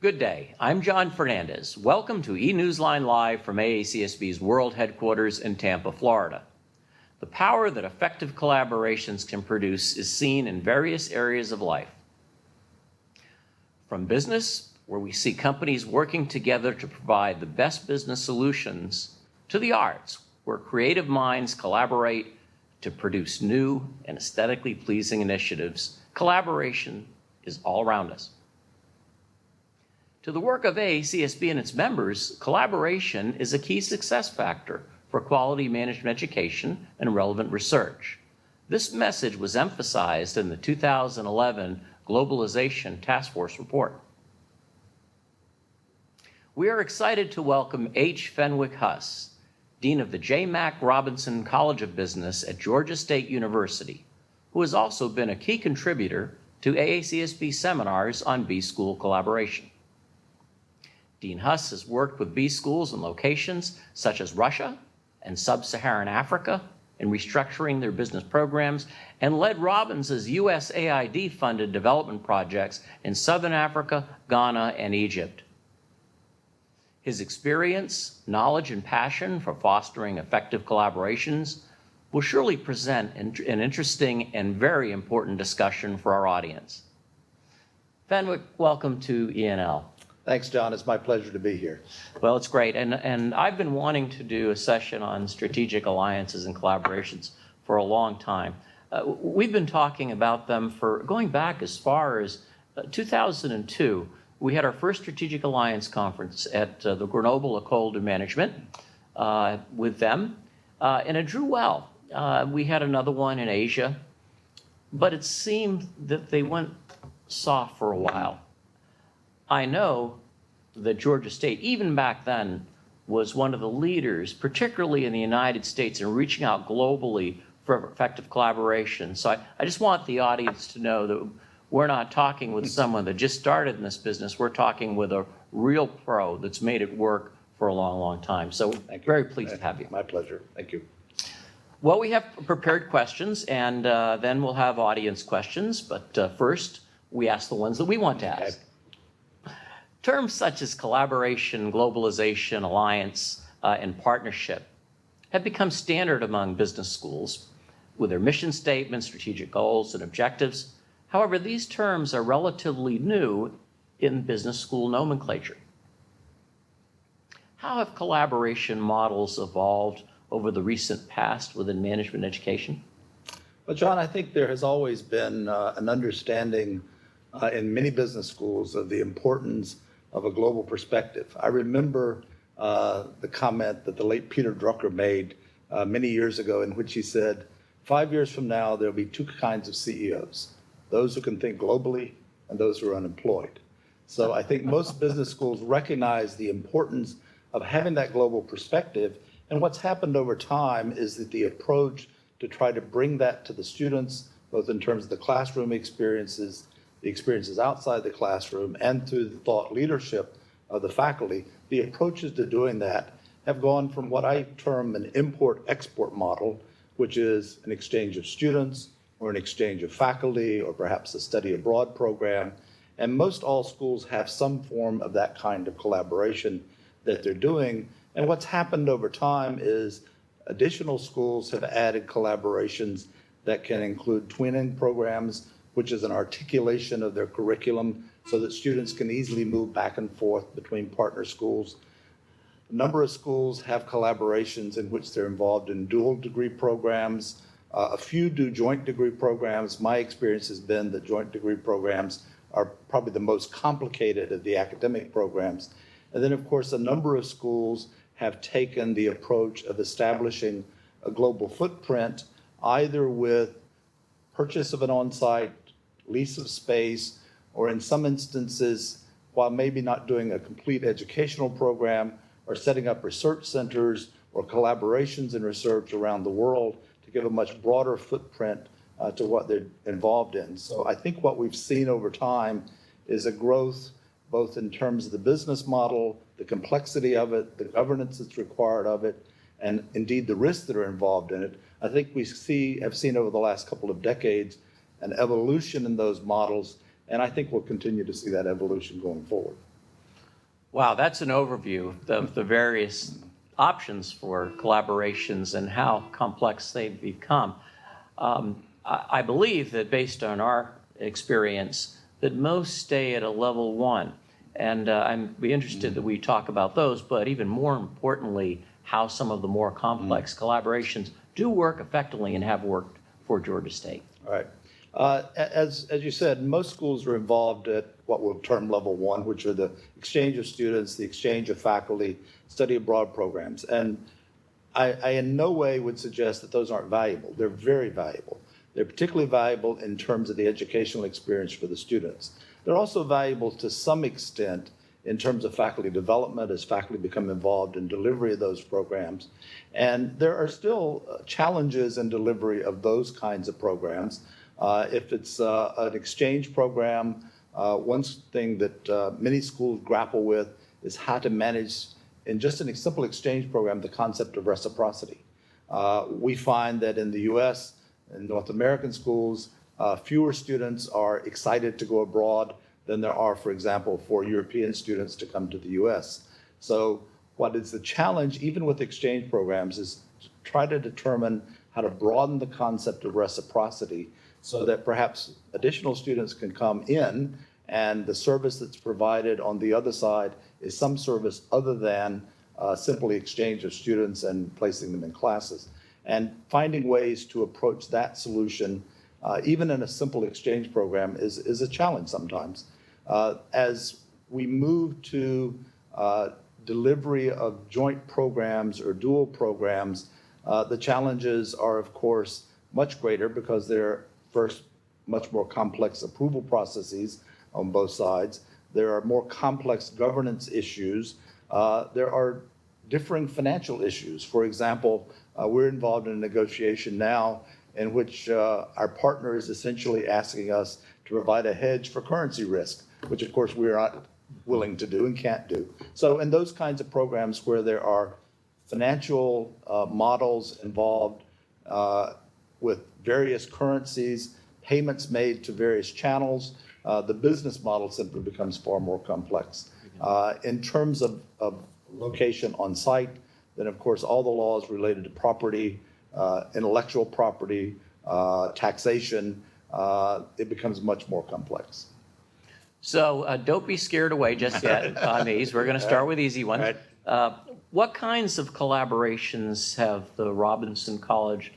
Good day. I'm John Fernandez. Welcome to eNewsline Live from AACSB's World Headquarters in Tampa, Florida. The power that effective collaborations can produce is seen in various areas of life. From business, where we see companies working together to provide the best business solutions, to the arts, where creative minds collaborate to produce new and aesthetically pleasing initiatives, collaboration is all around us. To the work of AACSB and its members, collaboration is a key success factor for quality management education and relevant research. This message was emphasized in the 2011 Globalization Task Force report. We are excited to welcome H. Fenwick Huss, Dean of the J. Mack Robinson College of Business at Georgia State University, who has also been a key contributor to AACSB seminars on B-School collaboration. Dean Huss has worked with B-schools in locations such as Russia and Sub-Saharan Africa in restructuring their business programs and led Robinson's USAID-funded development projects in Southern Africa, Ghana, and Egypt. His experience, knowledge, and passion for fostering effective collaborations will surely present an interesting and very important discussion for our audience. Fenwick, welcome to ENL. Thanks, John. It's my pleasure to be here. Well, it's great. And I've been wanting to do a session on strategic alliances and collaborations for a long time. We've been talking about them for going back as far as 2002. We had our first strategic alliance conference at the Grenoble École de Management with them, and it drew well. We had another one in Asia, but it seemed that they went soft for a while. I know that Georgia State, even back then, was one of the leaders, particularly in the United States, in reaching out globally for effective collaboration. So I just want the audience to know that we're not talking with someone that just started in this business. We're talking with a real pro that's made it work for a long, long time. So very pleased to have you. My pleasure. Thank you. Well, we have prepared questions, and then we'll have audience questions. But first, we ask the ones that we want to ask. Okay. Terms such as collaboration, globalization, alliance, and partnership have become standard among business schools with their mission statements, strategic goals, and objectives. However, these terms are relatively new in business school nomenclature. How have collaboration models evolved over the recent past within management education? Well, John, I think there has always been an understanding in many business schools of the importance of a global perspective. I remember the comment that the late Peter Drucker made many years ago, in which he said, 5 years from now, there'll be two kinds of CEOs, those who can think globally and those who are unemployed. So I think most business schools recognize the importance of having that global perspective. And what's happened over time is that the approach to try to bring that to the students, both in terms of the classroom experiences, the experiences outside the classroom, and through the thought leadership of the faculty, the approaches to doing that have gone from what I term an import-export model, which is an exchange of students or an exchange of faculty or perhaps a study abroad program. And most all schools have some form of that kind of collaboration that they're doing. And what's happened over time is additional schools have added collaborations that can include twinning programs, which is an articulation of their curriculum so that students can easily move back and forth between partner schools. A number of schools have collaborations in which they're involved in dual degree programs. A few do joint degree programs. My experience has been that joint degree programs are probably the most complicated of the academic programs. And then, of course, a number of schools have taken the approach of establishing a global footprint, either with purchase of an on-site, lease of space, or in some instances, while maybe not doing a complete educational program, or setting up research centers or collaborations in research around the world to give a much broader footprint to what they're involved in. So I think what we've seen over time is a growth both in terms of the business model, the complexity of it, the governance that's required of it, and indeed the risks that are involved in it. I think we have seen over the last couple of decades an evolution in those models, and I think we'll continue to see that evolution going forward. Wow, that's an overview of the various options for collaborations and how complex they've become. I believe that based on our experience, that most stay at a level 1. And I'd be interested that we talk about those, but even more importantly, how some of the more complex collaborations do work effectively and have worked for Georgia State. All right. As you said, most schools are involved at what we'll term level 1, which are the exchange of students, the exchange of faculty, study abroad programs. And I in no way would suggest that those aren't valuable. They're very valuable. They're particularly valuable in terms of the educational experience for the students. They're also valuable to some extent in terms of faculty development as faculty become involved in delivery of those programs. And there are still challenges in delivery of those kinds of programs. If it's an exchange program, one thing that many schools grapple with is how to manage, in just a simple exchange program, the concept of reciprocity. We find that in the US, in North American schools, fewer students are excited to go abroad than there are, for example, for European students to come to the US. So what is the challenge, even with exchange programs, is to try to determine how to broaden the concept of reciprocity so that perhaps additional students can come in and the service that's provided on the other side is some service other than simply exchange of students and placing them in classes. And finding ways to approach that solution, even in a simple exchange program, is a challenge sometimes. As we move to delivery of joint programs or dual programs, the challenges are, of course, much greater because they're first much more complex approval processes on both sides. There are more complex governance issues. There are differing financial issues. For example, we're involved in a negotiation now in which our partner is essentially asking us to provide a hedge for currency risk, which of course we're not willing to do and can't do. So in those kinds of programs where there are financial models involved with various currencies, payments made to various channels, the business model simply becomes far more complex. In terms of location on site, then of course all the laws related to property, intellectual property, taxation, it becomes much more complex. So don't be scared away just yet on these. We're going to start with easy ones. Right. What kinds of collaborations have the Robinson College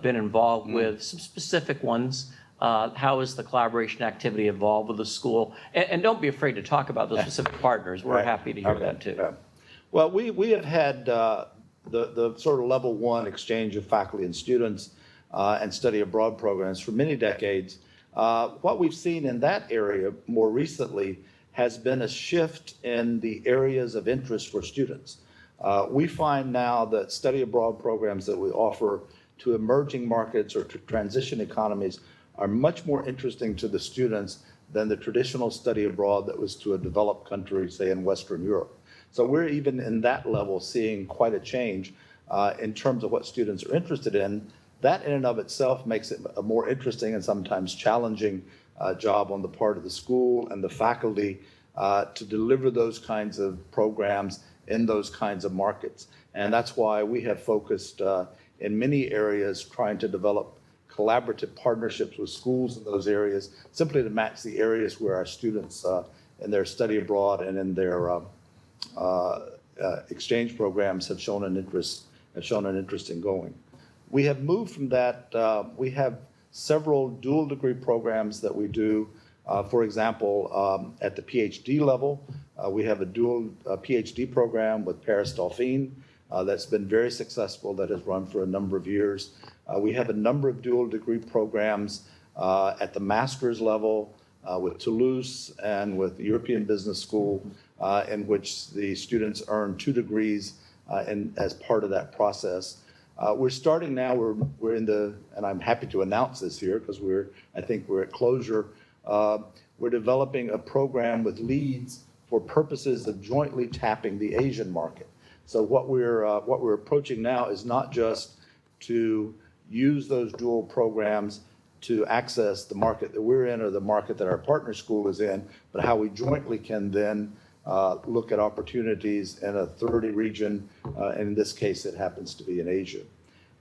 been involved with? Some specific ones. How has the collaboration activity evolved with the school? And don't be afraid to talk about the specific partners. We're happy to hear that too. Yeah. Well, we have had the sort of level 1 exchange of faculty and students and study abroad programs for many decades. What we've seen in that area more recently has been a shift in the areas of interest for students. We find now that study abroad programs that we offer to emerging markets or to transition economies are much more interesting to the students than the traditional study abroad that was to a developed country, say in Western Europe. So we're even in that level seeing quite a change in terms of what students are interested in. That in and of itself makes it a more interesting and sometimes challenging job on the part of the school and the faculty to deliver those kinds of programs in those kinds of markets. And that's why we have focused in many areas trying to develop collaborative partnerships with schools in those areas, simply to match the areas where our students in their study abroad and in their exchange programs have shown an interest in going. We have moved from that. We have several dual degree programs that we do. For example, at the PhD level, we have a dual PhD program with Paris Dauphine that's been very successful, that has run for a number of years. We have a number of dual degree programs at the master's level with Toulouse and with the European Business School, in which the students earn 2 degrees as part of that process. We're starting now, we're in the, and I'm happy to announce this here because I think we're at closure. We're developing a program with Leeds for purposes of jointly tapping the Asian market. So what we're approaching now is not just to use those dual programs to access the market that we're in or the market that our partner school is in, but how we jointly can then look at opportunities in a 30 region, and in this case, it happens to be in Asia.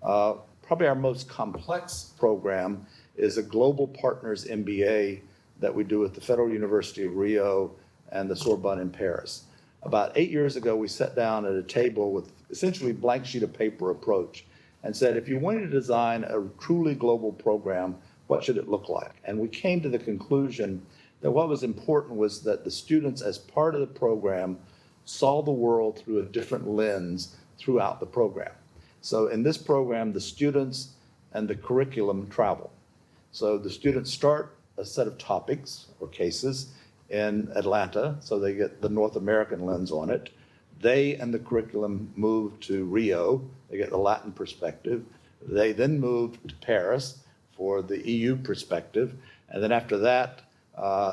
Probably our most complex program is a Global Partners MBA that we do at the Federal University of Rio and the Sorbonne in Paris. About 8 years ago, we sat down at a table with essentially blank sheet of paper approach and said, if you wanted to design a truly global program, what should it look like? And we came to the conclusion that what was important was that the students, as part of the program, saw the world through a different lens throughout the program. So in this program, the students and the curriculum travel. So the students start a set of topics or cases in Atlanta, so they get the North American lens on it. They and the curriculum move to Rio, they get the Latin perspective. They then move to Paris for the EU perspective, and then after that,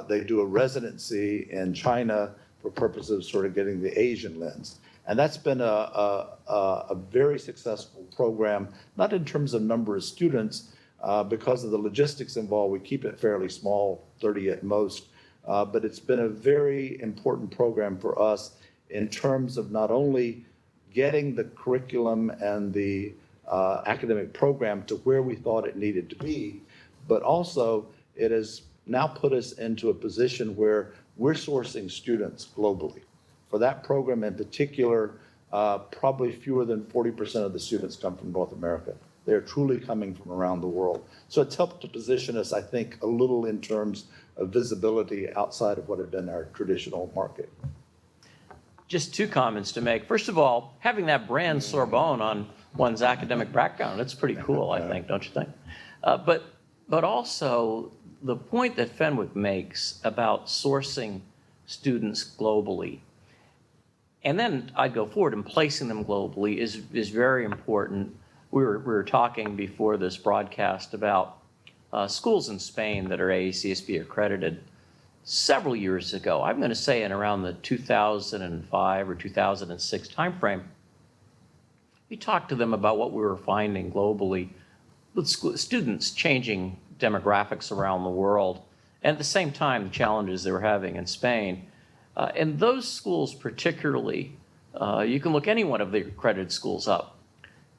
they do a residency in China for purposes of sort of getting the Asian lens. And that's been a very successful program, not in terms of number of students, because of the logistics involved, we keep it fairly small, 30 at most, but it's been a very important program for us in terms of not only getting the curriculum and the academic program to where we thought it needed to be, but also it has now put us into a position where we're sourcing students globally. For that program in particular, probably fewer than 40% of the students come from North America. They're truly coming from around the world. So it's helped to position us, I think, a little in terms of visibility outside of what had been our traditional market. Just two comments to make. First of all, having that brand Sorbonne on one's academic background, it's pretty cool, I think, don't you think? But also, the point that Fenwick makes about sourcing students globally, and then I'd go forward and placing them globally is very important. We were talking before this broadcast about schools in Spain that are AACSB accredited several years ago. I'm going to say in around the 2005 or 2006 timeframe. We talked to them about what we were finding globally with students changing demographics around the world, and at the same time, the challenges they were having in Spain. And those schools particularly, you can look any one of the accredited schools up,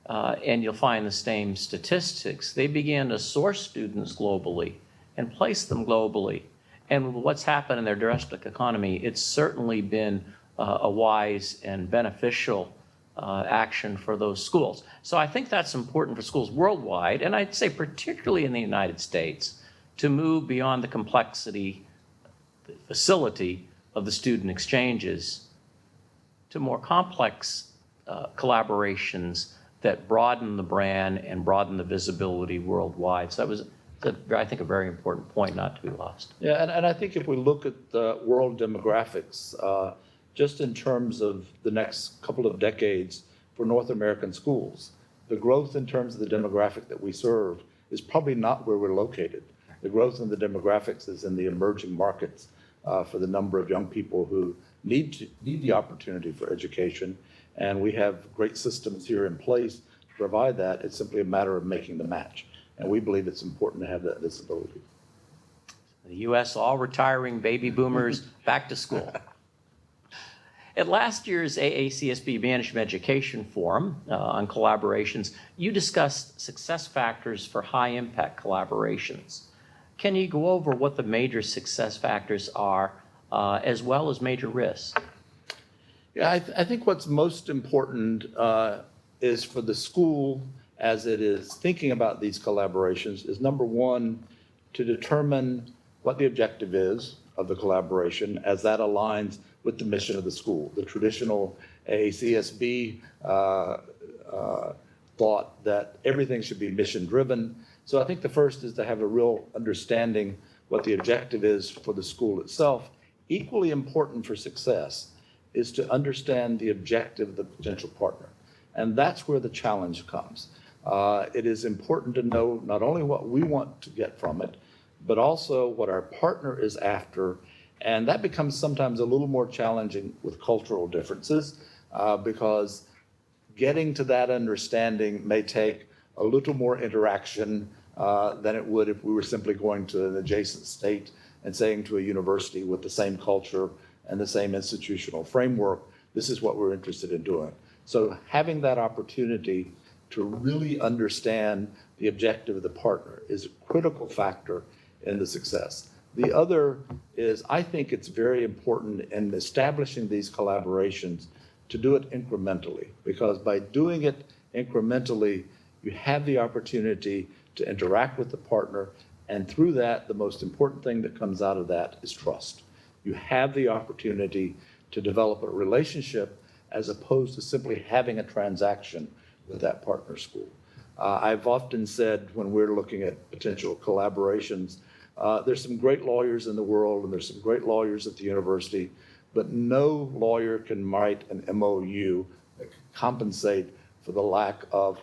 and you'll find the same statistics. They began to source students globally and place them globally. And what's happened in their domestic economy, it's certainly been a wise and beneficial action for those schools. So I think that's important for schools worldwide, and I'd say particularly in the United States, to move beyond the complexity, the facility of the student exchanges to more complex collaborations that broaden the brand and broaden the visibility worldwide. So that was, I think, a very important point not to be lost. Yeah, and I think if we look at the world demographics, just in terms of the next couple of decades for North American schools, the growth in terms of the demographic that we serve is probably not where we're located. The growth in the demographics is in the emerging markets for the number of young people who need the opportunity for education, and we have great systems here in place to provide that. It's simply a matter of making the match, and we believe it's important to have that visibility. The U.S. all retiring baby boomers back to school. At last year's AACSB Management Education Forum on collaborations, you discussed success factors for high-impact collaborations. Can you go over what the major success factors are, as well as major risks? Yeah, I think what's most important is for the school, as it is thinking about these collaborations, is number one, to determine what the objective is of the collaboration as that aligns with the mission of the school. The traditional AACSB thought that everything should be mission-driven. So I think the first is to have a real understanding what the objective is for the school itself. Equally important for success is to understand the objective of the potential partner. And that's where the challenge comes. It is important to know not only what we want to get from it, but also what our partner is after. And that becomes sometimes a little more challenging with cultural differences because getting to that understanding may take a little more interaction than it would if we were simply going to an adjacent state and saying to a university with the same culture, and the same institutional framework. This is what we're interested in doing. So having that opportunity to really understand the objective of the partner is a critical factor in the success. The other is, I think it's very important in establishing these collaborations to do it incrementally, because by doing it incrementally, you have the opportunity to interact with the partner, and through that, the most important thing that comes out of that is trust. You have the opportunity to develop a relationship as opposed to simply having a transaction with that partner school. I've often said when we're looking at potential collaborations, there's some great lawyers in the world and there's some great lawyers at the university, but no lawyer can write an MOU that can compensate for the lack of,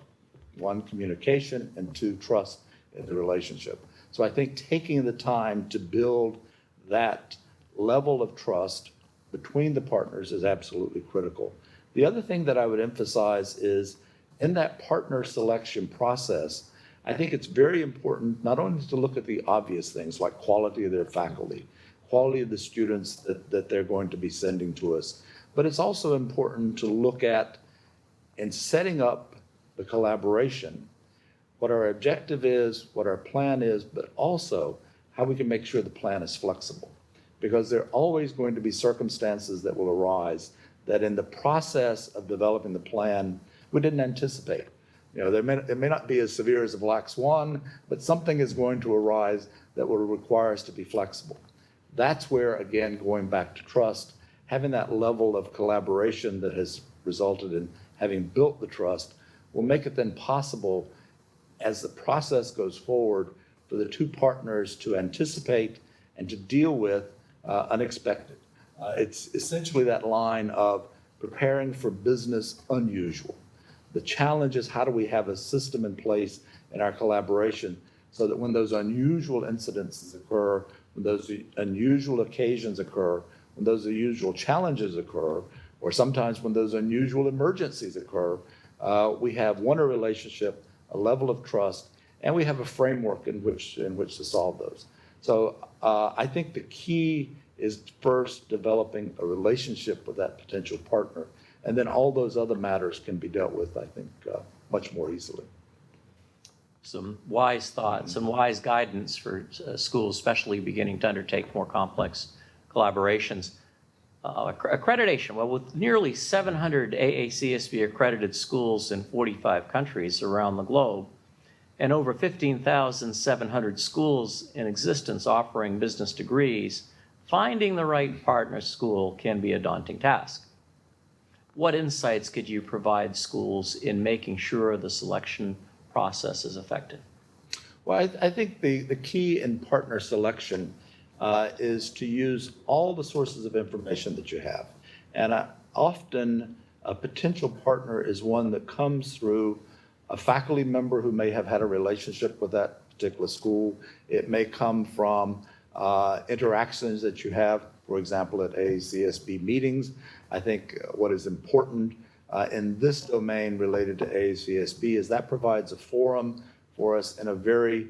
one, communication, and two, trust in the relationship. So I think taking the time to build that level of trust between the partners is absolutely critical. The other thing that I would emphasize is in that partner selection process, I think it's very important not only to look at the obvious things like quality of their faculty, quality of the students that they're going to be sending to us, but it's also important to look at, in setting up the collaboration, what our objective is, what our plan is, but also how we can make sure the plan is flexible. Because there are always going to be circumstances that will arise that in the process of developing the plan, we didn't anticipate. You know, it may not be as severe as a black swan, but something is going to arise that will require us to be flexible. That's where, again, going back to trust, having that level of collaboration that has resulted in having built the trust will make it then possible, as the process goes forward, for the two partners to anticipate and to deal with unexpected. It's essentially that line of preparing for business unusual. The challenge is, how do we have a system in place in our collaboration so that when those unusual incidences occur, when those unusual occasions occur, when those unusual challenges occur, or sometimes when those unusual emergencies occur, we have, one, a relationship, a level of trust, and we have a framework in which to solve those. So I think the key is first developing a relationship with that potential partner, and then all those other matters can be dealt with, I think, much more easily. Some wise thoughts, some wise guidance for schools, especially beginning to undertake more complex collaborations. Accreditation, well, with nearly 700 AACSB accredited schools in 45 countries around the globe, and over 15,700 schools in existence offering business degrees, finding the right partner school can be a daunting task. What insights could you provide schools in making sure the selection process is effective? Well, I think the key in partner selection is to use all the sources of information that you have. And often a potential partner is one that comes through a faculty member who may have had a relationship with that particular school. It may come from interactions that you have, for example, at AACSB meetings. I think what is important in this domain related to AACSB is that provides a forum for us in a very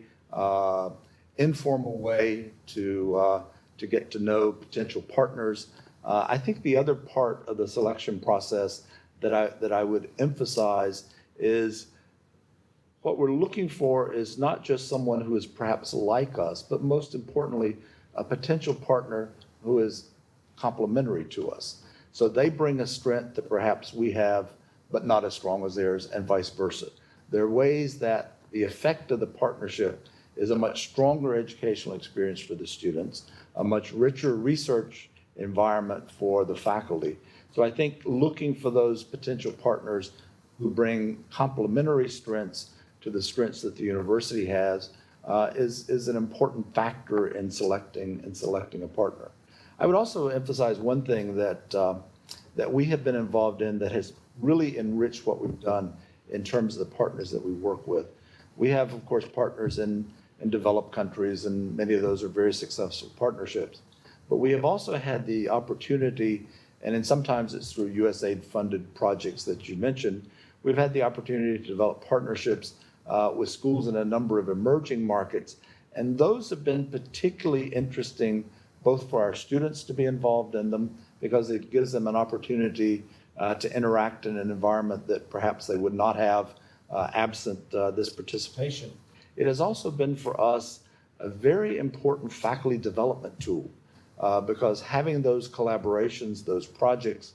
informal way to get to know potential partners. I think the other part of the selection process that I would emphasize is what we're looking for is not just someone who is perhaps like us, but most importantly, a potential partner who is complementary to us. So they bring a strength that perhaps we have, but not as strong as theirs, and vice versa. There are ways that the effect of the partnership is a much stronger educational experience for the students, a much richer research environment for the faculty. So I think looking for those potential partners who bring complementary strengths to the strengths that the university has is an important factor in selecting a partner. I would also emphasize one thing that we have been involved in that has really enriched what we've done in terms of the partners that we work with. We have, of course, partners in developed countries, and many of those are very successful partnerships. But we have also had the opportunity, and sometimes it's through USAID-funded projects that you mentioned, we've had the opportunity to develop partnerships with schools in a number of emerging markets. And those have been particularly interesting both for our students to be involved in them, because it gives them an opportunity to interact in an environment that perhaps they would not have absent this participation. It has also been for us a very important faculty development tool, because having those collaborations, those projects,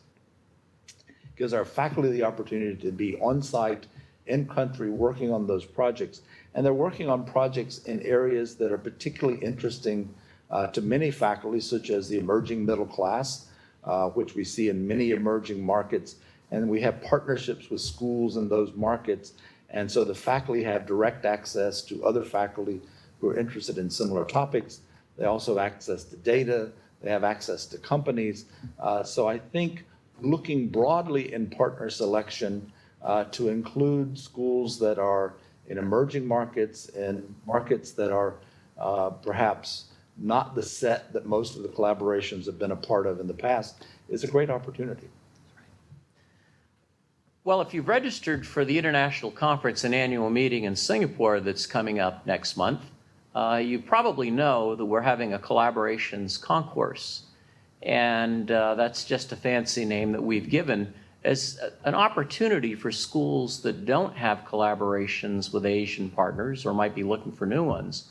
gives our faculty the opportunity to be on site, in country, working on those projects. And they're working on projects in areas that are particularly interesting to many faculty, such as the emerging middle class, which we see in many emerging markets. And we have partnerships with schools in those markets. And so the faculty have direct access to other faculty who are interested in similar topics. They also have access to data. They have access to companies. So I think looking broadly in partner selection to include schools that are in emerging markets and markets that are perhaps not the set that most of the collaborations have been a part of in the past is a great opportunity. Well, if you've registered for the International Conference and Annual Meeting in Singapore that's coming up next month, you probably know that we're having a collaborations concourse. And that's just a fancy name that we've given as an opportunity for schools that don't have collaborations with Asian partners or might be looking for new ones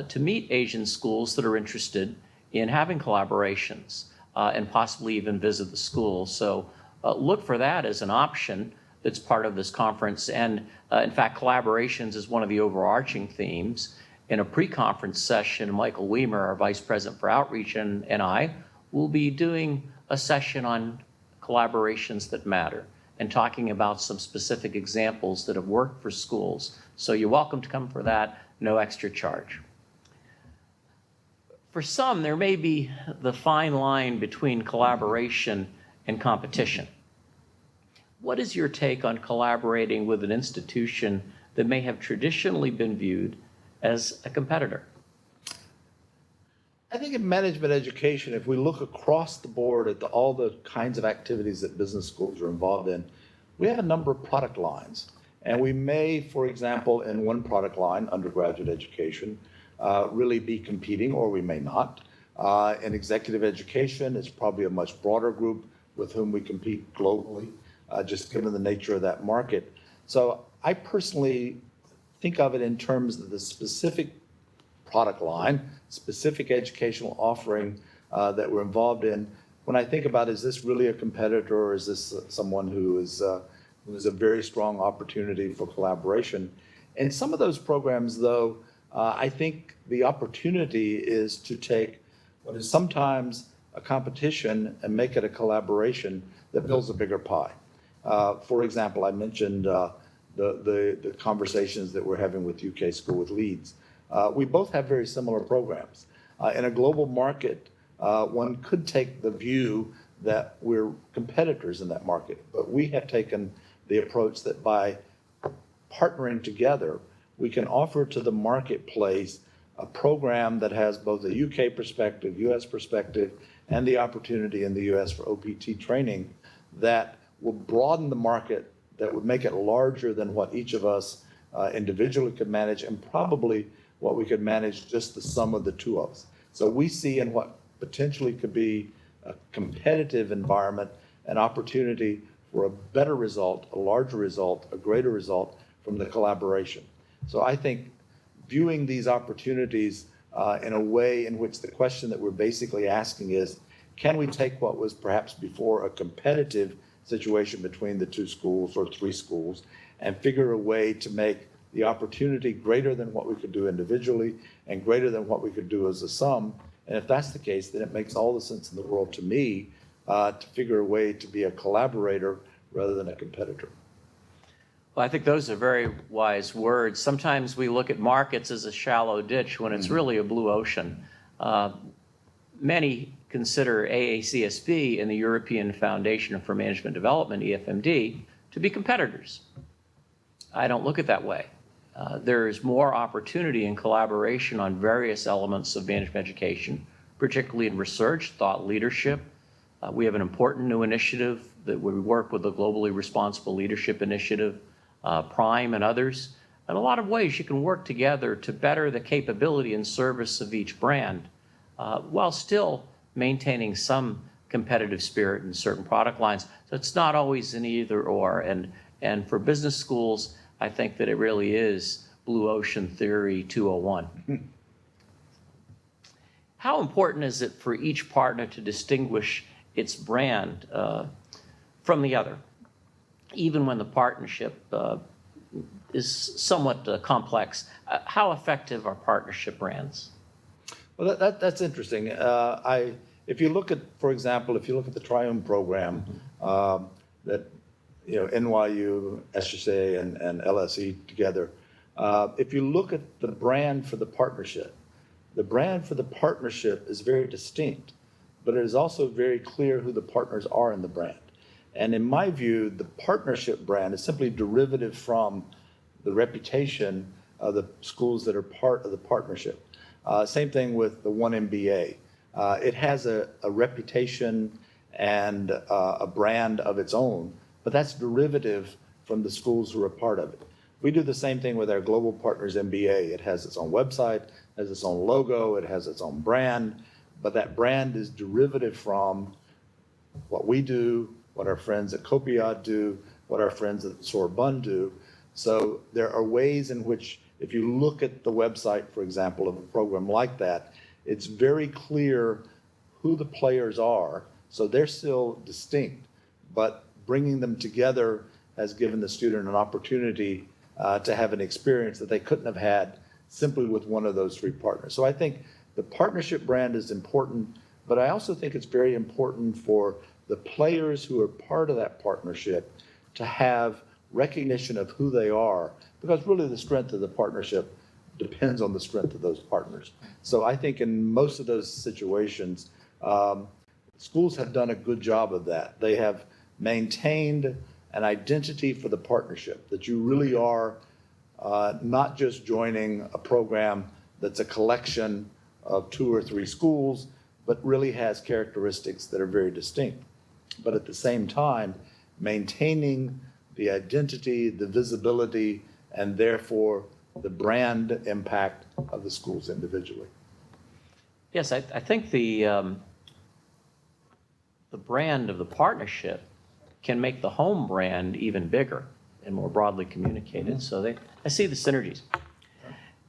to meet Asian schools that are interested in having collaborations and possibly even visit the school. So look for that as an option that's part of this conference. And in fact, collaborations is one of the overarching themes. In a pre-conference session, Michael Weimer, our Vice President for Outreach, and I will be doing a session on collaborations that matter and talking about some specific examples that have worked for schools. So you're welcome to come for that, no extra charge. For some, there may be the fine line between collaboration and competition. What is your take on collaborating with an institution that may have traditionally been viewed as a competitor? I think in management education, if we look across the board at all the kinds of activities that business schools are involved in, we have a number of product lines. And we may, for example, in one product line, undergraduate education, really be competing, or we may not. In executive education, it's probably a much broader group with whom we compete globally, just given the nature of that market. So I personally think of it in terms of the specific product line, specific educational offering that we're involved in. When I think about, is this really a competitor, or is this someone who is a very strong opportunity for collaboration? In some of those programs, though, I think the opportunity is to take what is sometimes a competition and make it a collaboration that builds a bigger pie. For example, I mentioned the conversations that we're having with UK School with Leeds. We both have very similar programs. In a global market, one could take the view that we're competitors in that market, but we have taken the approach that by partnering together, we can offer to the marketplace a program that has both a UK perspective, US perspective, and the opportunity in the US for OPT training that will broaden the market, that would make it larger than what each of us individually could manage, and probably what we could manage just the sum of the two of us. So we see in what potentially could be a competitive environment an opportunity for a better result, a larger result, a greater result from the collaboration. So I think viewing these opportunities in a way in which the question that we're basically asking is, can we take what was perhaps before a competitive situation between the two schools or three schools and figure a way to make the opportunity greater than what we could do individually and greater than what we could do as a sum? And if that's the case, then it makes all the sense in the world to me to figure a way to be a collaborator rather than a competitor. Well, I think those are very wise words. Sometimes we look at markets as a shallow ditch when it's really a blue ocean. Many consider AACSB and the European Foundation for Management Development, EFMD, to be competitors. I don't look at it that way. There is more opportunity and collaboration on various elements of management education, particularly in research, thought leadership. We have an important new initiative that we work with the Globally Responsible Leadership Initiative, Prime and others. In a lot of ways, you can work together to better the capability and service of each brand. while still maintaining some competitive spirit in certain product lines. So it's not always an either or. And for business schools, I think that it really is blue ocean theory 201. How important is it for each partner to distinguish its brand from the other, even when the partnership is somewhat complex? How effective are partnership brands? Well, that's interesting. If you look at, for example, if you look at the Triumph program that NYU, SSA, and LSE together, if you look at the brand for the partnership is very distinct, but it is also very clear who the partners are in the brand. And in my view, the partnership brand is simply derivative from the reputation of the schools that are part of the partnership. Same thing with the One MBA. It has a reputation and a brand of its own, but that's derivative from the schools who are part of it. We do the same thing with our Global Partners MBA. It has its own website, has its own logo, it has its own brand, but that brand is derivative from what we do, what our friends at Copiad do, what our friends at Sorbonne do. So there are ways in which, if you look at the website, for example, of a program like that, it's very clear who the players are. So they're still distinct, but bringing them together has given the student an opportunity to have an experience that they couldn't have had simply with one of those three partners. So I think the partnership brand is important, but I also think it's very important for the players who are part of that partnership to have recognition of who they are, because really the strength of the partnership depends on the strength of those partners. So I think in most of those situations, schools have done a good job of that. They have maintained an identity for the partnership, that you really are not just joining a program that's a collection of 2 or 3 schools, but really has characteristics that are very distinct. But at the same time, maintaining the identity, the visibility, and therefore the brand impact of the schools individually. Yes, I think the brand of the partnership can make the home brand even bigger and more broadly communicated. Mm-hmm. So I see the synergies.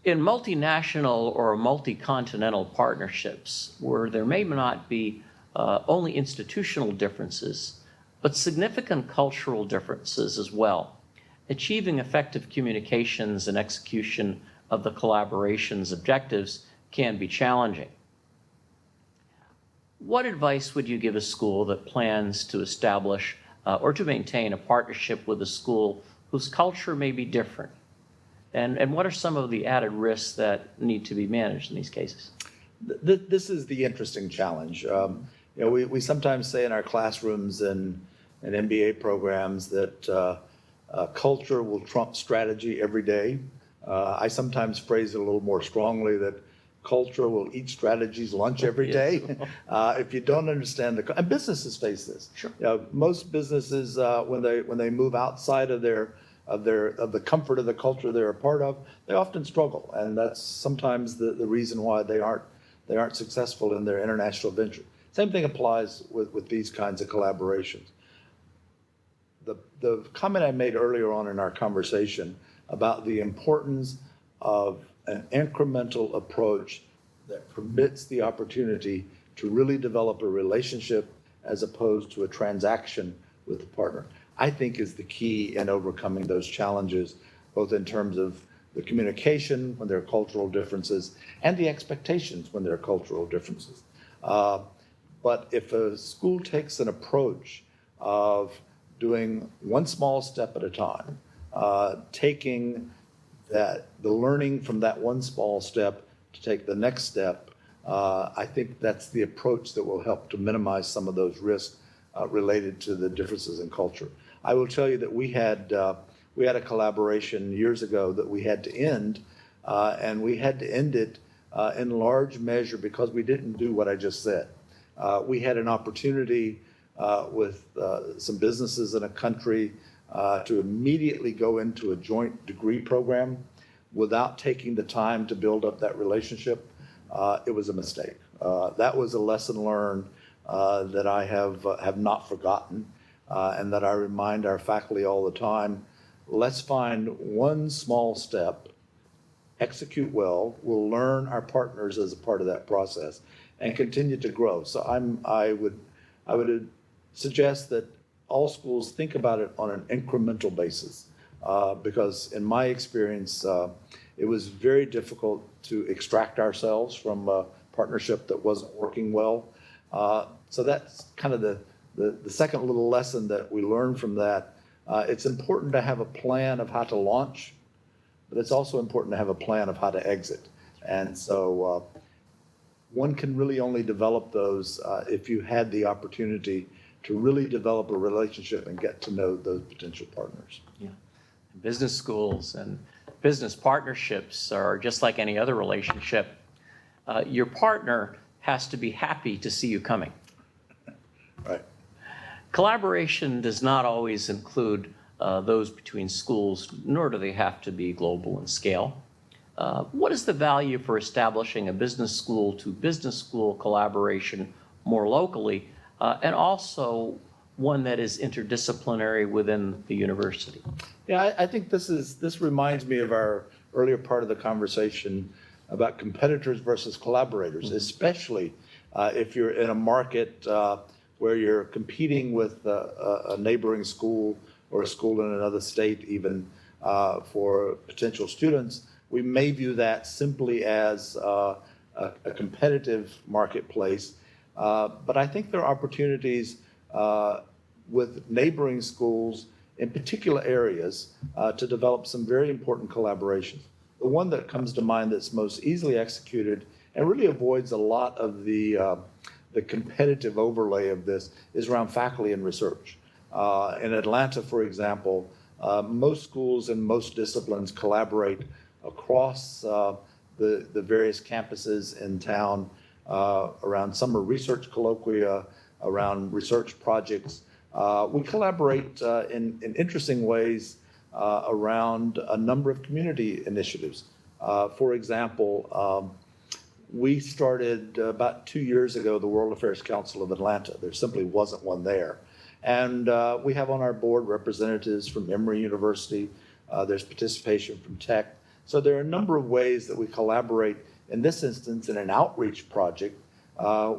In multinational or multi-continental partnerships, where there may not be only institutional differences, but significant cultural differences as well, achieving effective communications and execution of the collaboration's objectives can be challenging. What advice would you give a school that plans to establish or to maintain a partnership with a school whose culture may be different? And what are some of the added risks that need to be managed in these cases? This is the interesting challenge. We sometimes say in our classrooms and MBA programs that culture will trump strategy every day. I sometimes phrase it a little more strongly that culture will eat strategy's lunch every day. If you don't understand and businesses face this. Sure. Most businesses, when they move outside of the comfort of the culture they're a part of, they often struggle, and that's sometimes the reason why they aren't successful in their international venture. Same thing applies with these kinds of collaborations. The comment I made earlier on in our conversation about the importance of an incremental approach that permits the opportunity to really develop a relationship as opposed to a transaction with the partner, I think is the key in overcoming those challenges, both in terms of the communication when there are cultural differences and the expectations when there are cultural differences. But if a school takes an approach of doing one small step at a time, taking the learning from that one small step to take the next step, I think that's the approach that will help to minimize some of those risks related to the differences in culture. I will tell you that we had a collaboration years ago that we had to end, and we had to end it in large measure because we didn't do what I just said. We had an opportunity with some businesses in a country to immediately go into a joint degree program without taking the time to build up that relationship. It was a mistake. That was a lesson learned that I have not forgotten, and that I remind our faculty all the time. Let's find one small step, execute well, we'll learn our partners as a part of that process, and continue to grow. So I would suggest that all schools think about it on an incremental basis, because in my experience, it was very difficult to extract ourselves from a partnership that wasn't working well. So that's kind of the second little lesson that we learned from that. It's important to have a plan of how to launch, but it's also important to have a plan of how to exit. And so one can really only develop those if you had the opportunity to really develop a relationship and get to know those potential partners. Yeah. Business schools and business partnerships are just like any other relationship. Your partner has to be happy to see you coming. Right. Collaboration does not always include those between schools, nor do they have to be global in scale. What is the value for establishing a business school to business school collaboration more locally, and also one that is interdisciplinary within the university? Yeah, I think this reminds me of our earlier part of the conversation about competitors versus collaborators, especially if you're in a market where you're competing with a neighboring school or a school in another state even for potential students. We may view that simply as a competitive marketplace, but I think there are opportunities with neighboring schools in particular areas to develop some very important collaborations. The one that comes to mind that's most easily executed and really avoids a lot of the competitive overlay of this is around faculty and research. In Atlanta, for example, most schools and most disciplines collaborate across the various campuses in town around summer research colloquia, around research projects. We collaborate in interesting ways around a number of community initiatives. For example, we started about 2 years ago the World Affairs Council of Atlanta. There simply wasn't one there. And we have on our board representatives from Emory University. There's participation from Tech. So there are a number of ways that we collaborate, in this instance, in an outreach project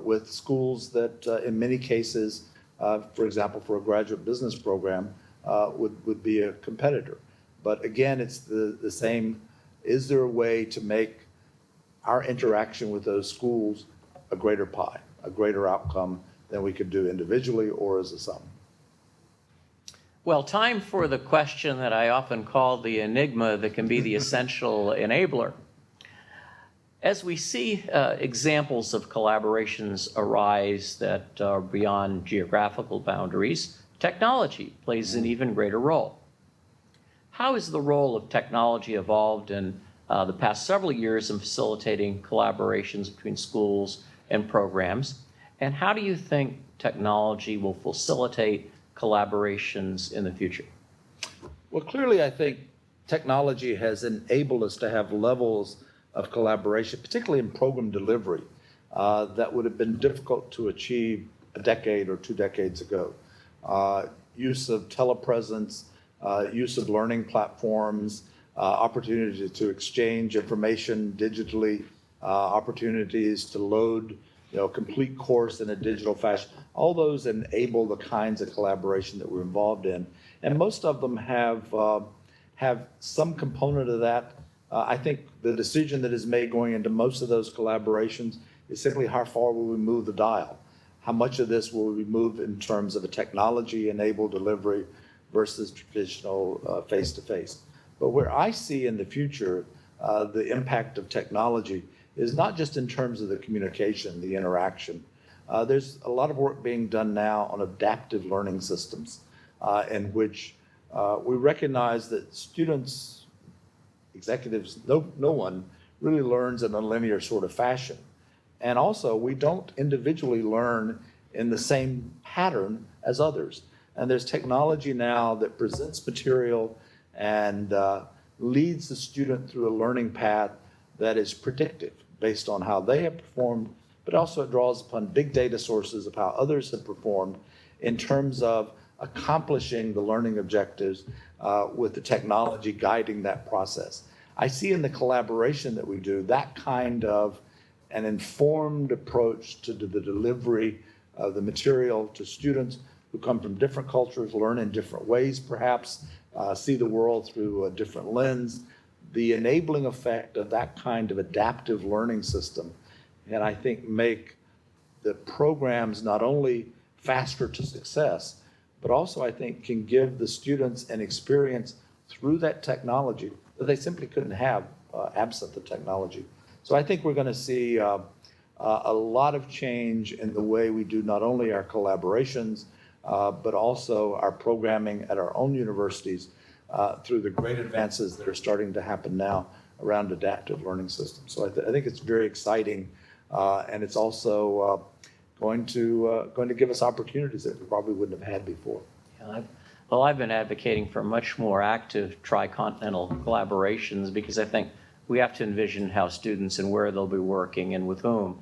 with schools that in many cases, for example, for a graduate business program, would be a competitor. But again, it's the same. Is there a way to make our interaction with those schools a greater pie, a greater outcome than we could do individually or as a sum? Well, time for the question that I often call the enigma that can be the essential enabler. As we see examples of collaborations arise that are beyond geographical boundaries, technology plays an even greater role. How has the role of technology evolved in the past several years in facilitating collaborations between schools and programs? And how do you think technology will facilitate collaborations in the future? Well, clearly, I think technology has enabled us to have levels of collaboration, particularly in program delivery, that would have been difficult to achieve a decade or 2 decades ago. Use of telepresence, use of learning platforms, opportunity to exchange information digitally, opportunities to load complete course in a digital fashion. All those enable the kinds of collaboration that we're involved in. And most of them have some component of that. I think the decision that is made going into most of those collaborations is simply how far will we move the dial? How much of this will we move in terms of a technology-enabled delivery versus traditional face-to-face? But where I see in the future the impact of technology is not just in terms of the communication, the interaction. There's a lot of work being done now on adaptive learning systems in which we recognize that students, executives, no one really learns in a linear sort of fashion. And also, we don't individually learn in the same pattern as others. And there's technology now that presents material and leads the student through a learning path that is predictive based on how they have performed but also it draws upon big data sources of how others have performed in terms of accomplishing the learning objectives with the technology guiding that process. I see in the collaboration that we do that kind of an informed approach to the delivery of the material to students who come from different cultures, learn in different ways perhaps, see the world through a different lens. The enabling effect of that kind of adaptive learning system, and I think make the programs not only faster to success, but also I think can give the students an experience through that technology that they simply couldn't have absent the technology. So I think we're going to see a lot of change in the way we do not only our collaborations, but also our programming at our own universities through the great advances that are starting to happen now around adaptive learning systems. So I think it's very exciting, and it's also going to give us opportunities that we probably wouldn't have had before. Yeah, I've been advocating for much more active tricontinental collaborations because I think we have to envision how students and where they'll be working and with whom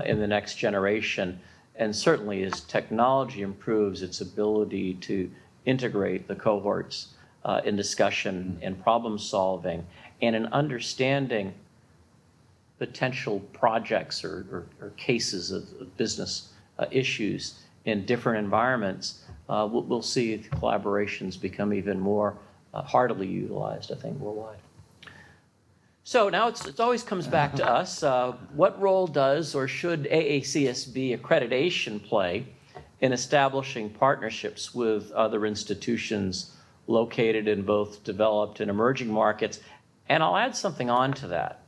in the next generation. And certainly as technology improves its ability to integrate the cohorts in discussion and problem solving and in understanding potential projects or cases of business issues in different environments, we'll see the collaborations become even more heartily utilized, I think, worldwide. So now it always comes back to us. What role does or should AACSB accreditation play in establishing partnerships with other institutions located in both developed and emerging markets? And I'll add something on to that.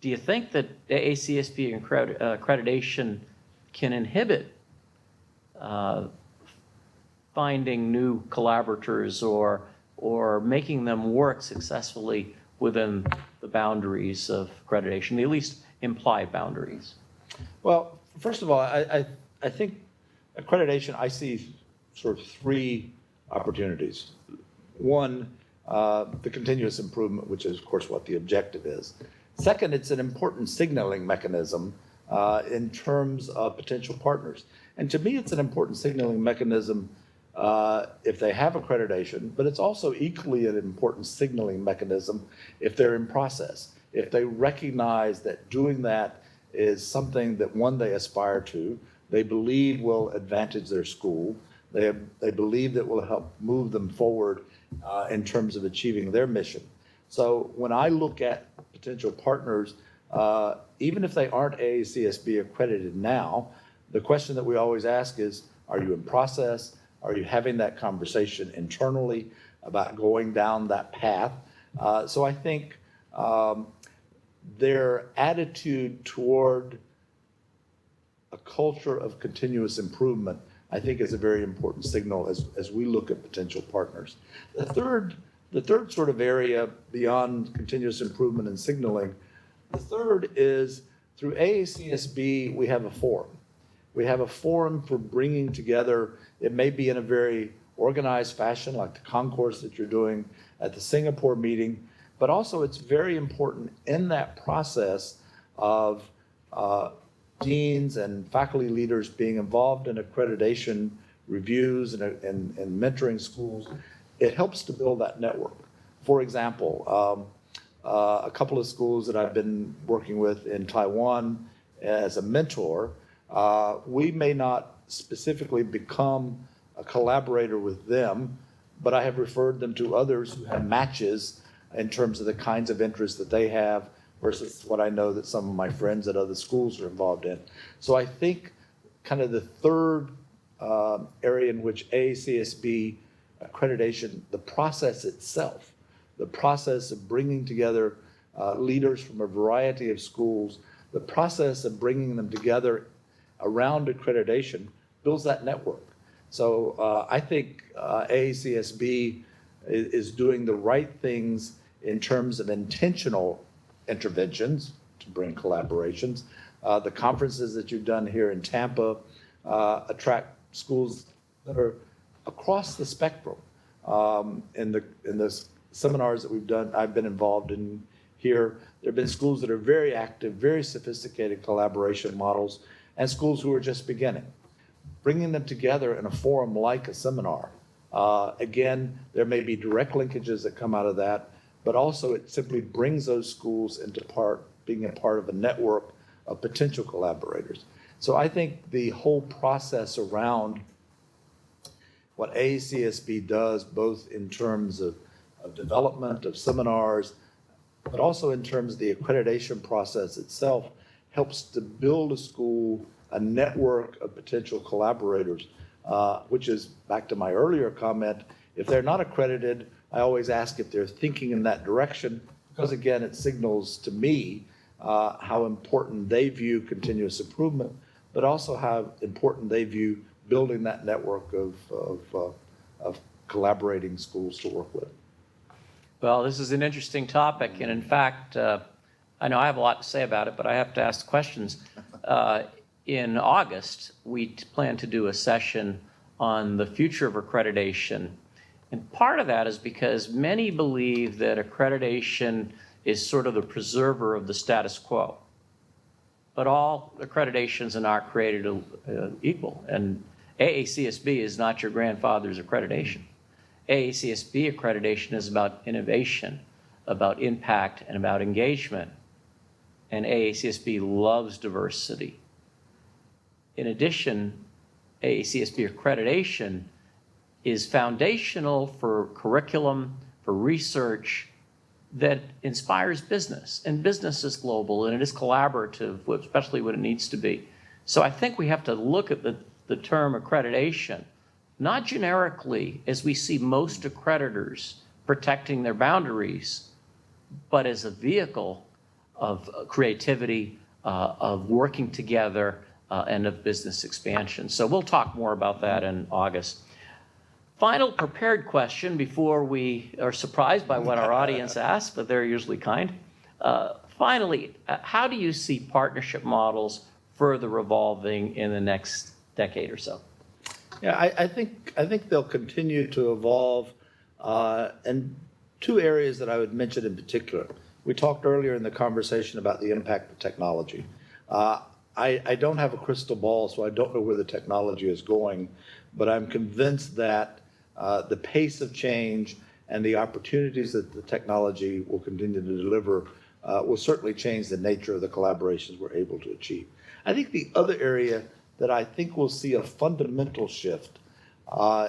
Do you think that AACSB accreditation can inhibit finding new collaborators or making them work successfully within the boundaries of accreditation, the at least implied boundaries? Well, first of all, I think accreditation, I see sort of three opportunities. One, the continuous improvement, which is, of course, what the objective is. Second, it's an important signaling mechanism in terms of potential partners. And to me, it's an important signaling mechanism if they have accreditation, but it's also equally an important signaling mechanism if they're in process, if they recognize that doing that is something that, one, they aspire to, they believe will advantage their school, they believe that will help move them forward in terms of achieving their mission. So when I look at potential partners, even if they aren't AACSB accredited now, the question that we always ask is, are you in process? Are you having that conversation internally about going down that path? So I think their attitude toward a culture of continuous improvement, I think, is a very important signal as we look at potential partners. The third sort of area beyond continuous improvement and signaling, the third is through AACSB, we have a forum. We have a forum for bringing together, it may be in a very organized fashion, like the concourse that you're doing at the Singapore meeting, but also it's very important in that process of deans and faculty leaders being involved in accreditation reviews and mentoring schools. It helps to build that network. For example, a couple of schools that I've been working with in Taiwan as a mentor, we may not specifically become a collaborator with them, but I have referred them to others who have matches in terms of the kinds of interests that they have versus what I know that some of my friends at other schools are involved in. So I think kind of the third area in which AACSB accreditation, the process itself, the process of bringing together leaders from a variety of schools, the process of bringing them together around accreditation builds that network. So I think AACSB is doing the right things in terms of intentional interventions to bring collaborations. The conferences that you've done here in Tampa attract schools that are across the spectrum. In the seminars that we've done, I've been involved in here. There have been schools that are very active, very sophisticated collaboration models, and schools who are just beginning. Bringing them together in a forum like a seminar. Again, there may be direct linkages that come out of that, but also it simply brings those schools into being a part of a network of potential collaborators. So I think the whole process around what AACSB does, both in terms of development of seminars, but also in terms of the accreditation process itself, helps to build a school, a network of potential collaborators, which is back to my earlier comment. If they're not accredited, I always ask if they're thinking in that direction, because again, it signals to me how important they view continuous improvement, but also how important they view building that network of collaborating schools to work with. Well, this is an interesting topic, and in fact, I know I have a lot to say about it, but I have to ask questions. In August, we plan to do a session on the future of accreditation, and part of that is because many believe that accreditation is sort of the preserver of the status quo. But all accreditations are not created equal, and AACSB is not your grandfather's accreditation. AACSB accreditation is about innovation, about impact, and about engagement. And AACSB loves diversity. In addition, AACSB accreditation is foundational for curriculum, for research that inspires business. And business is global and it is collaborative, especially when it needs to be. So I think we have to look at the term accreditation, not generically as we see most accreditors protecting their boundaries, but as a vehicle of creativity, of working together, and of business expansion. So we'll talk more about that in August. Final prepared question before we are surprised by what our audience asks, but they're usually kind. Finally, how do you see partnership models further evolving in the next decade or so? Yeah, I think they'll continue to evolve in two areas that I would mention in particular. We talked earlier in the conversation about the impact of technology. I don't have a crystal ball, so I don't know where the technology is going, but I'm convinced that the pace of change and the opportunities that the technology will continue to deliver will certainly change the nature of the collaborations we're able to achieve. I think the other area that I think we'll see a fundamental shift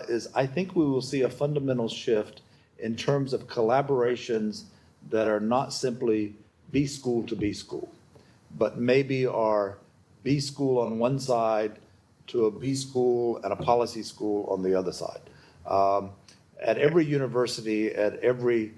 is I think we will see a fundamental shift in terms of collaborations that are not simply B school to B school, but maybe are B school on one side to a B school and a policy school on the other side. At every university, at every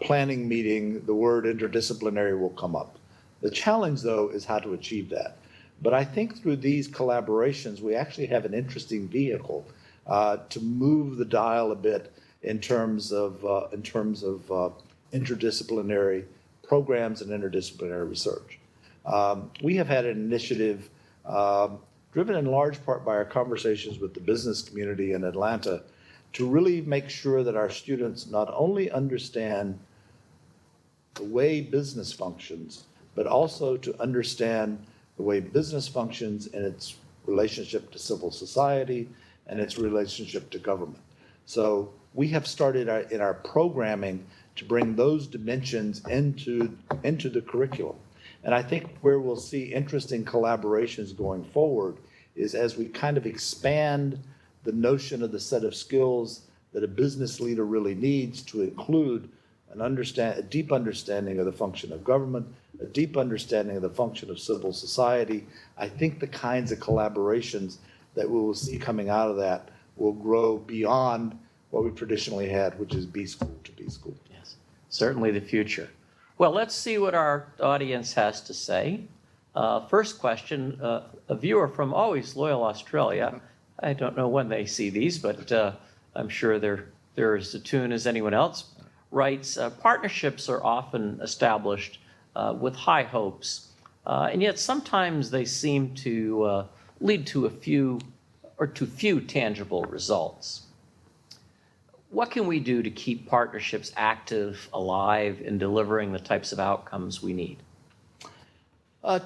planning meeting, the word interdisciplinary will come up. The challenge, though, is how to achieve that. But I think through these collaborations, we actually have an interesting vehicle to move the dial a bit in terms of interdisciplinary programs and interdisciplinary research. We have had an initiative driven in large part by our conversations with the business community in Atlanta to really make sure that our students not only understand the way business functions, but also to understand the way business functions in its relationship to civil society and its relationship to government. So we have started in our programming to bring those dimensions into the curriculum. And I think where we'll see interesting collaborations going forward is as we kind of expand the notion of the set of skills that a business leader really needs to include a deep understanding of the function of government, a deep understanding of the function of civil society. I think the kinds of collaborations that we will see coming out of that will grow beyond what we traditionally had, which is B school to B school. Yes, certainly the future. Well, let's see what our audience has to say. First question, a viewer from always loyal Australia. I don't know when they see these, but I'm sure they're as attuned as anyone else. Writes, partnerships are often established with high hopes, and yet sometimes they seem to lead to few tangible results. what can we do to keep partnerships active, alive, in delivering the types of outcomes we need?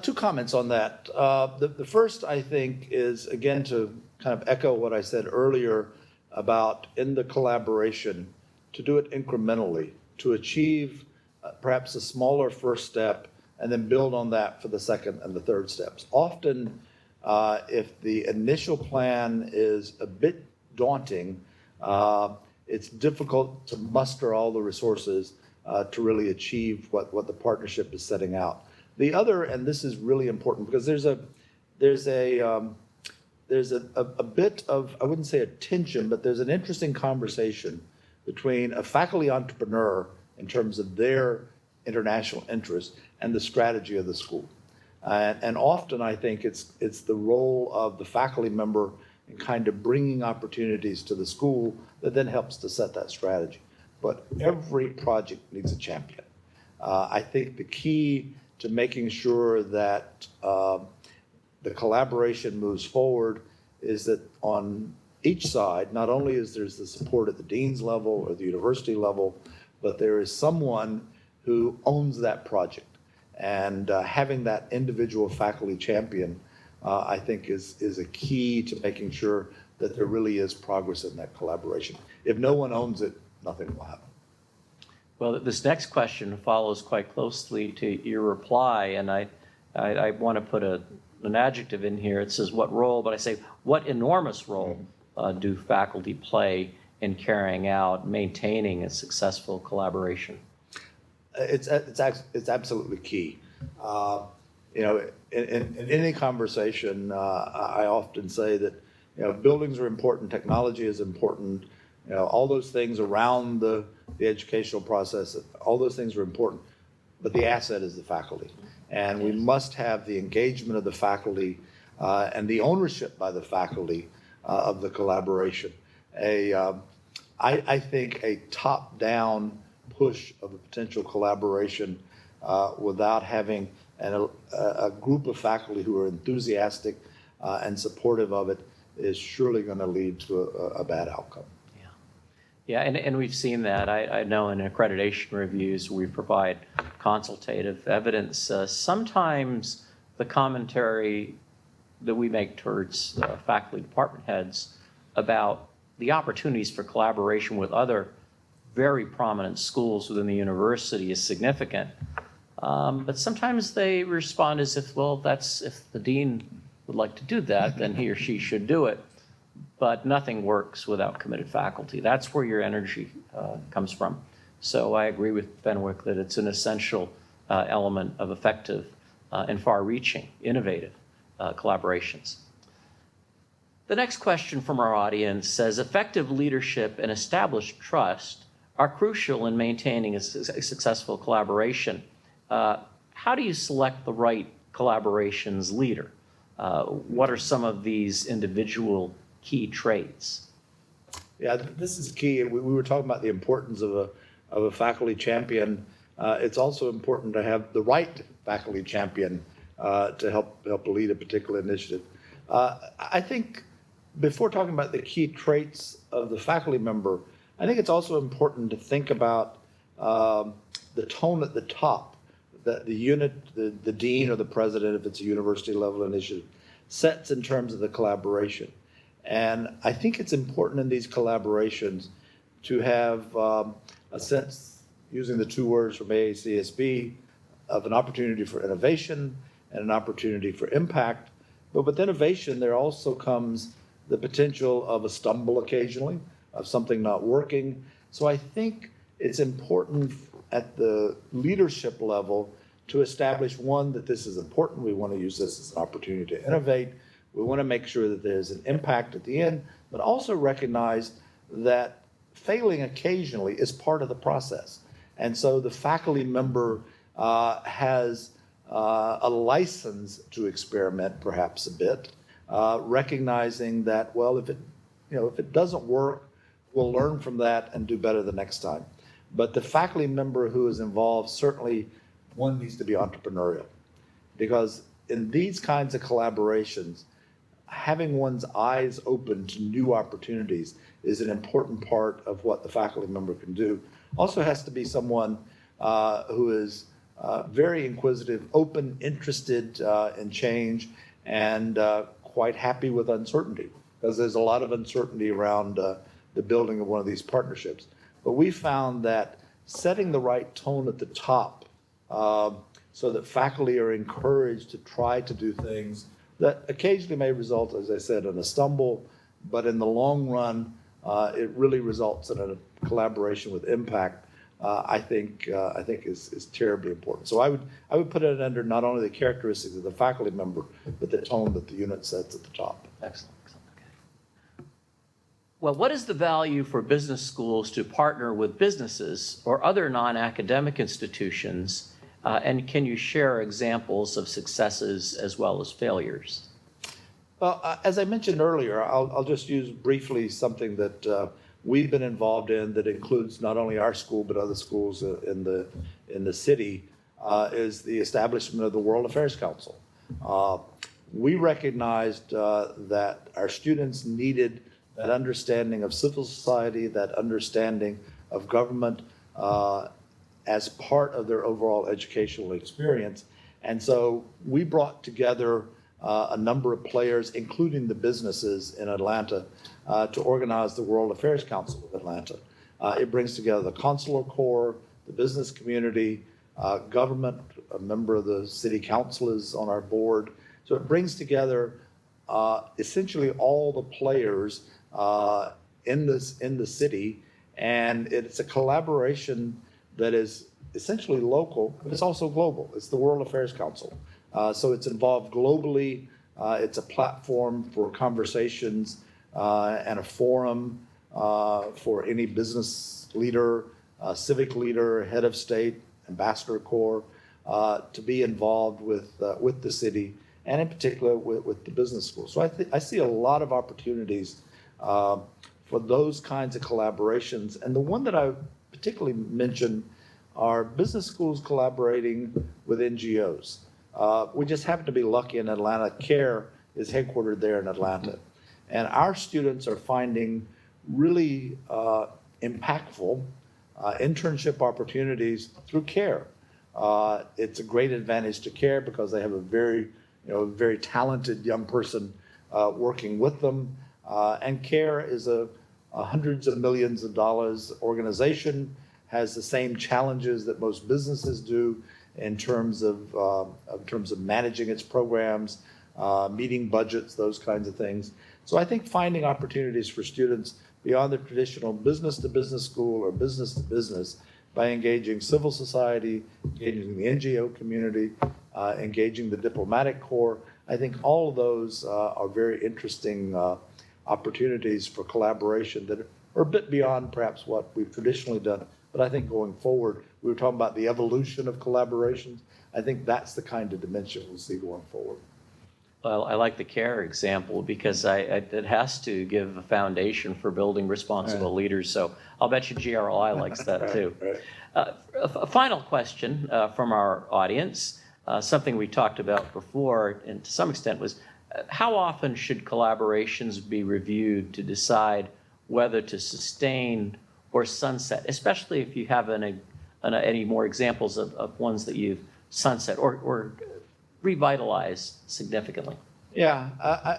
Two comments on that. The first, I think, is, again, to kind of echo what I said earlier about in the collaboration, to do it incrementally, to achieve perhaps a smaller first step and then build on that for the second and the third steps. Often, if the initial plan is a bit daunting, it's difficult to muster all the resources to really achieve what the partnership is setting out. The other, and this is really important, because there's a bit of, I wouldn't say a tension, but there's an interesting conversation between a faculty entrepreneur in terms of their international interest and the strategy of the school. And often I think it's the role of the faculty member in kind of bringing opportunities to the school that then helps to set that strategy. But every project needs a champion. I think the key to making sure that the collaboration moves forward is that on each side, not only is there's the support at the dean's level or the university level, but there is someone who owns that project. And having that individual faculty champion, I think is a key to making sure that there really is progress in that collaboration. If no one owns it, nothing will happen. Well, this next question follows quite closely to your reply, and I want to put an adjective in here. It says what role, but I say what enormous role do faculty play in carrying out, maintaining a successful collaboration? It's absolutely key. In any conversation, I often say that buildings are important, technology is important, all those things around the educational process, all those things are important, but the asset is the faculty. And we must have the engagement of the faculty and the ownership by the faculty of the collaboration. I think a top-down push of a potential collaboration without having a group of faculty who are enthusiastic and supportive of it is surely going to lead to a bad outcome. Yeah, and we've seen that. I know in accreditation reviews we provide consultative evidence. Sometimes the commentary that we make towards faculty department heads about the opportunities for collaboration with other very prominent schools within the university is significant. But sometimes they respond as if, well, if the dean would like to do that, then he or she should do it. But nothing works without committed faculty. That's where your energy comes from. So I agree with Fenwick that it's an essential element of effective and far-reaching, innovative collaborations. The next question from our audience says, effective leadership and established trust are crucial in maintaining a successful collaboration. How do you select the right collaboration's leader? What are some of these individual key traits? Yeah, this is key. We were talking about the importance of a faculty champion. It's also important to have the right faculty champion to help lead a particular initiative. I think before talking about the key traits of the faculty member, I think it's also important to think about the tone at the top that the unit, the dean or the president, if it's a university level initiative, sets in terms of the collaboration. And I think it's important in these collaborations to have a sense, using the two words from AACSB, of an opportunity for innovation and an opportunity for impact. But with innovation, there also comes the potential of a stumble occasionally, of something not working. So I think it's important at the leadership level to establish, one, that this is important. We want to use this as an opportunity to innovate. We want to make sure that there's an impact at the end, but also recognize that failing occasionally is part of the process. And so the faculty member has a license to experiment perhaps a bit, recognizing that, well, if it doesn't work, we'll learn from that and do better the next time. But the faculty member who is involved, certainly one needs to be entrepreneurial, because in these kinds of collaborations, having one's eyes open to new opportunities is an important part of what the faculty member can do. Also has to be someone who is very inquisitive, open, interested in change, and quite happy with uncertainty, because there's a lot of uncertainty around the building of one of these partnerships. But we found that setting the right tone at the top so that faculty are encouraged to try to do things that occasionally may result, as I said, in a stumble, but in the long run, it really results in a collaboration with impact. I think is terribly important. So I would put it under not only the characteristics of the faculty member, but the tone that the unit sets at the top. Excellent. Okay. Well, what is the value for business schools to partner with businesses or other non-academic institutions? And can you share examples of successes as well as failures? Well, as I mentioned earlier, I'll just use briefly something that we've been involved in that includes not only our school but other schools in the city, is the establishment of the World Affairs Council. We recognized that our students needed that understanding of civil society, that understanding of government as part of their overall educational experience. And so we brought together a number of players, including the businesses in Atlanta, to organize the World Affairs Council of Atlanta. It brings together the consular corps, the business community, government. A member of the city council is on our board. So it brings together essentially all the players in the city, and it's a collaboration that is essentially local, but it's also global. It's the World Affairs Council. So it's involved globally. It's a platform for conversations and a forum for any business leader, civic leader, head of state, ambassador corps, to be involved with the city, and in particular with the business school. So I see a lot of opportunities for those kinds of collaborations. And the one that I particularly mentioned are business schools collaborating with NGOs. We just happen to be lucky in Atlanta. CARE is headquartered there in Atlanta. And our students are finding really impactful internship opportunities through CARE. It's a great advantage to CARE because they have a very talented young person working with them. And CARE is a hundreds of millions of dollars organization, has the same challenges that most businesses do in terms of managing its programs, meeting budgets, those kinds of things. So I think finding opportunities for students beyond the traditional business-to-business school or business-to-business by engaging civil society, engaging the NGO community, engaging the diplomatic corps, I think all of those are very interesting opportunities for collaboration that are a bit beyond perhaps what we've traditionally done. But I think going forward, we were talking about the evolution of collaborations. I think that's the kind of dimension we'll see going forward. Well, I like the CARE example because it has to give a foundation for building responsible leaders. So I'll bet you GRLI likes that too. Right. A final question from our audience, something we talked about before and to some extent was, how often should collaborations be reviewed to decide whether to sustain or sunset, especially if you have any more examples of ones that you've sunset or revitalized significantly? Yeah,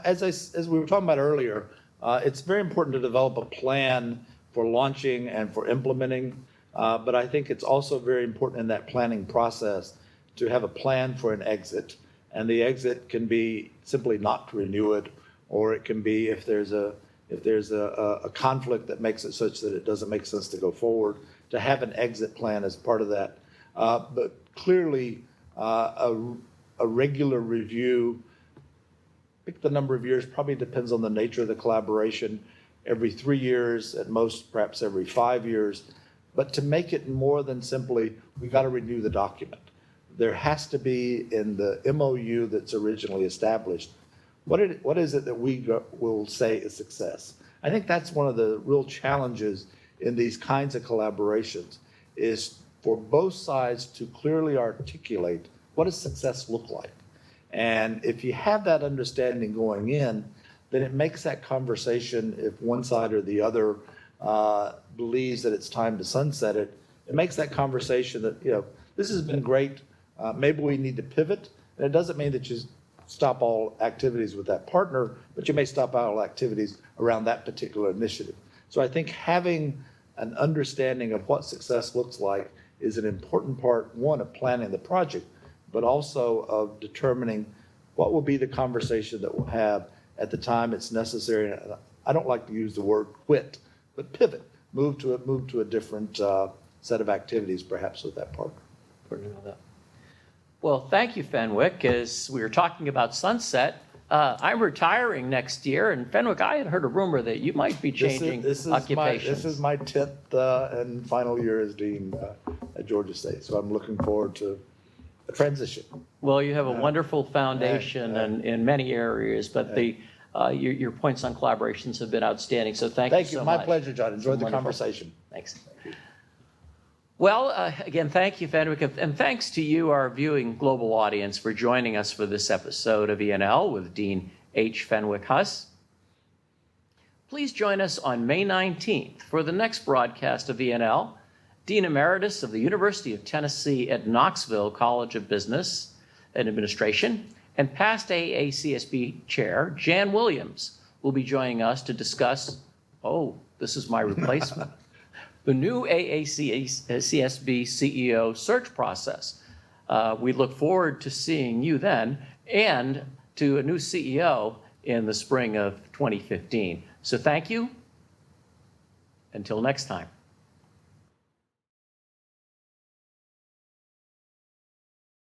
as we were talking about earlier, it's very important to develop a plan for launching and for implementing, but I think it's also very important in that planning process to have a plan for an exit. And the exit can be simply not to renew it, or it can be if there's a conflict that makes it such that it doesn't make sense to go forward, to have an exit plan as part of that. But clearly, a regular review, pick the number of years, probably depends on the nature of the collaboration, every 3 years, at most perhaps every 5 years. But to make it more than simply, we got to renew the document. There has to be in the MOU that's originally established, what is it that we will say is success? I think that's one of the real challenges in these kinds of collaborations, is for both sides to clearly articulate what does success look like. And if you have that understanding going in, then it makes that conversation, if one side or the other believes that it's time to sunset it, it makes that conversation that, this has been great. Maybe we need to pivot. And it doesn't mean that you stop all activities with that partner, but you may stop all activities around that particular initiative. So I think having an understanding of what success looks like is an important part, one, of planning the project, but also of determining what will be the conversation that we'll have at the time it's necessary. I don't like to use the word quit, but pivot, move to a different set of activities, perhaps with that partner. Well, thank you, Fenwick. As we were talking about sunset, I'm retiring next year, and Fenwick, I had heard a rumor that you might be changing occupations. This is my 10th and final year as dean at Georgia State, so I'm looking forward to a transition. Well, you have a wonderful foundation in many areas, but your points on collaborations have been outstanding, so thank you so much. My pleasure, John. Enjoyed the conversation. Thanks. Well, again, thank you, Fenwick, and thanks to you, our viewing global audience, for joining us for this episode of E&L with Dean H. Fenwick Huss. Please join us on May 19th for the next broadcast of E&L. Dean Emeritus of the University of Tennessee at Knoxville College of Business and Administration and past AACSB Chair Jan Williams will be joining us to discuss, this is my replacement, the new AACSB CEO search process. We look forward to seeing you then and to a new CEO in the spring of 2015. So thank you. Until next time.